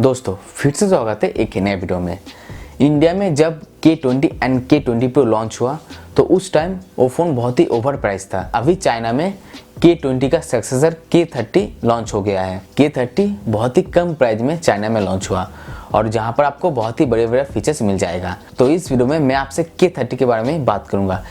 दोस्तों फिर से स्वागत है एक नए वीडियो में। इंडिया में जब K20 and K20 Pro launch हुआ तो उस टाइम वो फ़ोन बहुत ही ओवर प्राइस था। अभी चाइना में K20 का सक्सेसर K30 लॉन्च हो गया है। K30 बहुत ही कम प्राइस में चाइना में लॉन्च हुआ और जहां पर आपको बहुत ही बड़े बड़े फीचर्स मिल जाएगा। तो इस वीडियो में मैं आपसे K30 के बारे में बात करूंगा।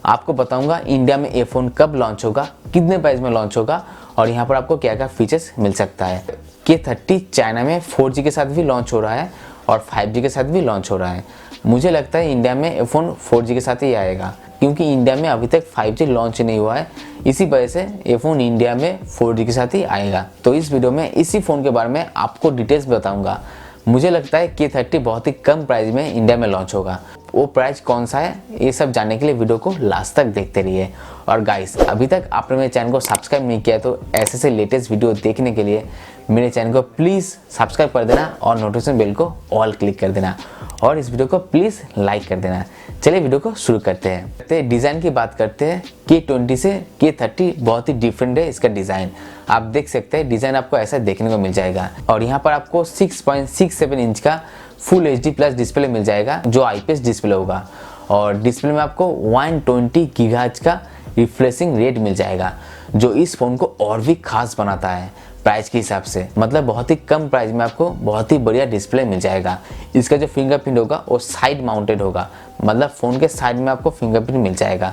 आपको बताऊंगा इंडिया में ये फ़ोन कब लॉन्च होगा, कितने प्राइस में लॉन्च होगा और यहाँ पर आपको क्या क्या फीचर्स मिल सकता है। K30 चाइना में 4G के साथ भी लॉन्च हो रहा है और 5G के साथ भी लॉन्च हो रहा है। मुझे लगता है इंडिया में ये फ़ोन 4G के साथ ही आएगा क्योंकि इंडिया में अभी तक 5G लॉन्च नहीं हुआ है। इसी वजह से ये फ़ोन इंडिया में 4G के साथ ही आएगा। तो इस वीडियो में इसी फ़ोन के बारे में आपको डिटेल्स बताऊंगा। मुझे लगता है K30 बहुत ही कम प्राइस में इंडिया में लॉन्च होगा। वो प्राइस कौन सा है ये सब जानने के लिए वीडियो को लास्ट तक देखते रहिए। और गाइस, अभी तक आपने मेरे चैनल को सब्सक्राइब नहीं किया तो ऐसे से लेटेस्ट वीडियो देखने के लिए मेरे चैनल को प्लीज़ सब्सक्राइब कर देना और नोटिफिकेशन बेल को ऑल क्लिक कर देना और इस वीडियो को प्लीज़ लाइक कर देना। चलिए वीडियो को शुरू करते हैं। डिज़ाइन की बात करते हैं। K20 से K30 बहुत ही डिफरेंट है इसका डिज़ाइन। आप देख सकते हैं डिज़ाइन आपको ऐसा देखने को मिल जाएगा और यहाँ पर आपको 6.67 इंच का फुल HD प्लस डिस्प्ले मिल जाएगा जो IPS डिस्प्ले होगा और डिस्प्ले में आपको 120 गीगाहर्ट्ज का रिफ्रेशिंग रेट मिल जाएगा जो इस फ़ोन को और भी खास बनाता है प्राइस के हिसाब से। मतलब बहुत ही कम प्राइस में आपको बहुत ही बढ़िया डिस्प्ले मिल जाएगा। इसका जो फिंगरप्रिंट होगा वो साइड माउंटेड होगा, मतलब फ़ोन के साइड में आपको फिंगरप्रिंट मिल जाएगा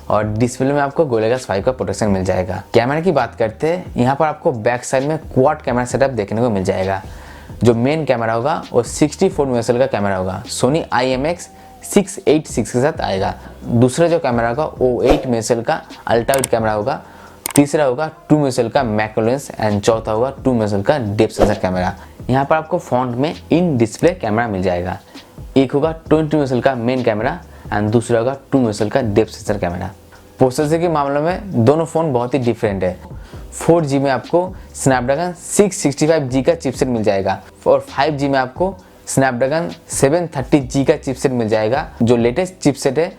और डिस्प्ले में आपको गोरिल्ला ग्लास 5 का प्रोटेक्शन मिल जाएगा। कैमरा की बात करते हैं, यहाँ पर आपको बैक साइड में क्वाड कैमरा सेटअप देखने को मिल जाएगा। जो मेन कैमरा होगा वो 64 मेगापिक्सल का कैमरा होगा, सोनी IMX686 के साथ आएगा। दूसरा जो कैमरा होगा वो 8 मेगापिक्सल का अल्ट्रा वाइड कैमरा होगा। तीसरा होगा 2 मेगापिक्सल का मैक्रो लेंस एंड चौथा होगा 2 मेगापिक्सल का डेप्थ सेंसर कैमरा। यहाँ पर आपको फ्रंट में इन डिस्प्ले कैमरा मिल जाएगा। एक होगा 20 मेगापिक्सल का मेन कैमरा एंड दूसरा होगा 2 मेगापिक्सल का डेप्थ सेंसर कैमरा। प्रोसेसर के मामले में दोनों फ़ोन बहुत ही डिफरेंट है। 4G में आपको स्नैपड्रैगन 665G का चिपसेट मिल जाएगा और 5G में आपको स्नैपड्रैगन 730G का चिपसेट मिल जाएगा। जो लेटेस्ट चिपसेट है,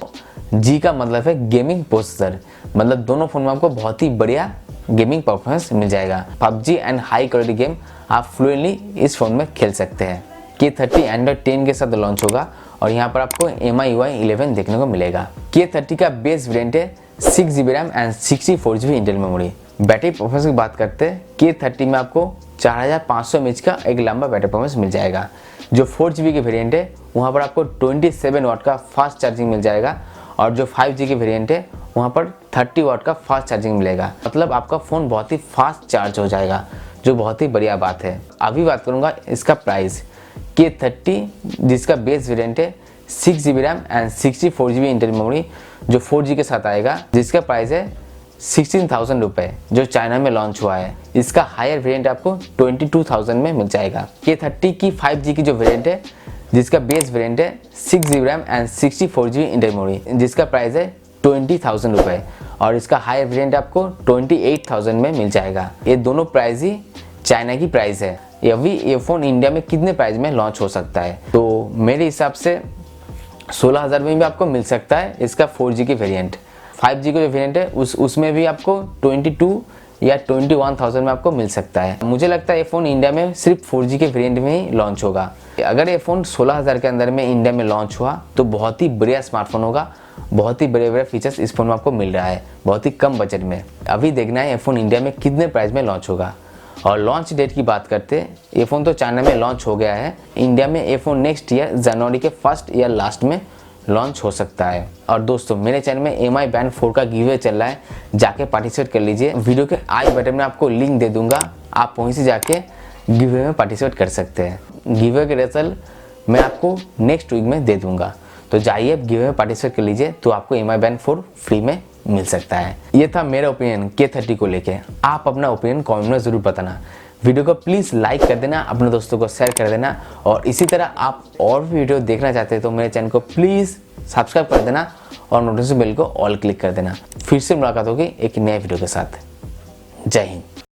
G का मतलब है गेमिंग प्रोसेसर, मतलब दोनों फ़ोन में आपको बहुत ही बढ़िया गेमिंग परफॉर्मेंस मिल जाएगा। PUBG and high quality game आप फ्लुएंटली इस फ़ोन में खेल सकते हैं। K30 एंड्रॉइड 10 के साथ लॉन्च होगा और यहाँ पर आपको MIUI 11 देखने को मिलेगा। K30 का बेस वेरिएंट है 6GB RAM and 64GB internal memory. Battery performance की बात करते हैं, K30 में आपको 4500 mAh का एक लंबा बैटरी परफॉर्मेंस मिल जाएगा। जो 4GB के वेरिएंट है वहाँ पर आपको 27 वाट का फास्ट चार्जिंग मिल जाएगा और जो 5G के वेरिएंट है वहाँ पर 30 वाट का फास्ट चार्जिंग मिलेगा। मतलब आपका फ़ोन बहुत ही फास्ट चार्ज हो जाएगा जो बहुत ही बढ़िया बात है। अभी बात करूँगा इसका प्राइस। K30 जिसका बेस वेरिएंट है 6GB RAM and 64GB internal memory जो 4G के साथ आएगा, जिसका प्राइस है 16,000 रुपये जो चाइना में लॉन्च हुआ है। इसका हायर वेरिएंट आपको 22,000 में मिल जाएगा। K30 की 5G की जो वेरिएंट है जिसका बेस वेरिएंट है 6GB RAM and 64GB internal memory जिसका प्राइस है 20,000 रुपये और इसका हायर वेरिएंट आपको 28,000 में मिल जाएगा। ये दोनों प्राइस ही चाइना की प्राइस है। अभी ये फ़ोन इंडिया में कितने प्राइस में लॉन्च हो सकता है, तो मेरे हिसाब से 16,000 में भी आपको मिल सकता है इसका 4G की वेरिएंट। 5G का जो वेरिएंट है उसमें भी आपको 22 या 21,000 में आपको मिल सकता है। मुझे लगता है ये फ़ोन इंडिया में सिर्फ 4G के वेरिएंट में ही लॉन्च होगा। अगर ये फ़ोन 16,000 के अंदर में इंडिया में लॉन्च हुआ तो बहुत ही बढ़िया स्मार्टफोन होगा। बहुत ही बड़े बड़े फीचर्स इस फ़ोन में आपको मिल रहा है बहुत ही कम बजट में। अभी देखना है ये फ़ोन इंडिया में कितने प्राइस में लॉन्च होगा। और लॉन्च डेट की बात करते हैं, ये फ़ोन तो चाइना में लॉन्च हो गया है। इंडिया में ये फ़ोन नेक्स्ट ईयर जनवरी के फर्स्ट या लास्ट में लॉन्च हो सकता है। और दोस्तों मेरे चैनल में MI Band 4 का गिव अवे चल रहा है, जाके पार्टिसिपेट कर लीजिए। वीडियो के आई बटन में आपको लिंक दे दूंगा, आप वहीं से जाके गिव अवे में पार्टिसिपेट कर सकते हैं। गिव अवे के रिजल्ट मैं आपको नेक्स्ट वीक में दे दूंगा, तो जाइए गिव अवे में पार्टिसिपेट कर लीजिए तो आपको MI Band 4 फ्री में मिल सकता है। ये था मेरा ओपिनियन K30 को लेके। आप अपना ओपिनियन कमेंट में ज़रूर बताना। वीडियो को प्लीज़ लाइक कर देना, अपने दोस्तों को शेयर कर देना और इसी तरह आप और भी वीडियो देखना चाहते हैं तो मेरे चैनल को प्लीज़ सब्सक्राइब कर देना और नोटिफिकेशन बेल को ऑल क्लिक कर देना। फिर से मुलाकात होगी एक नए वीडियो के साथ। जय हिंद।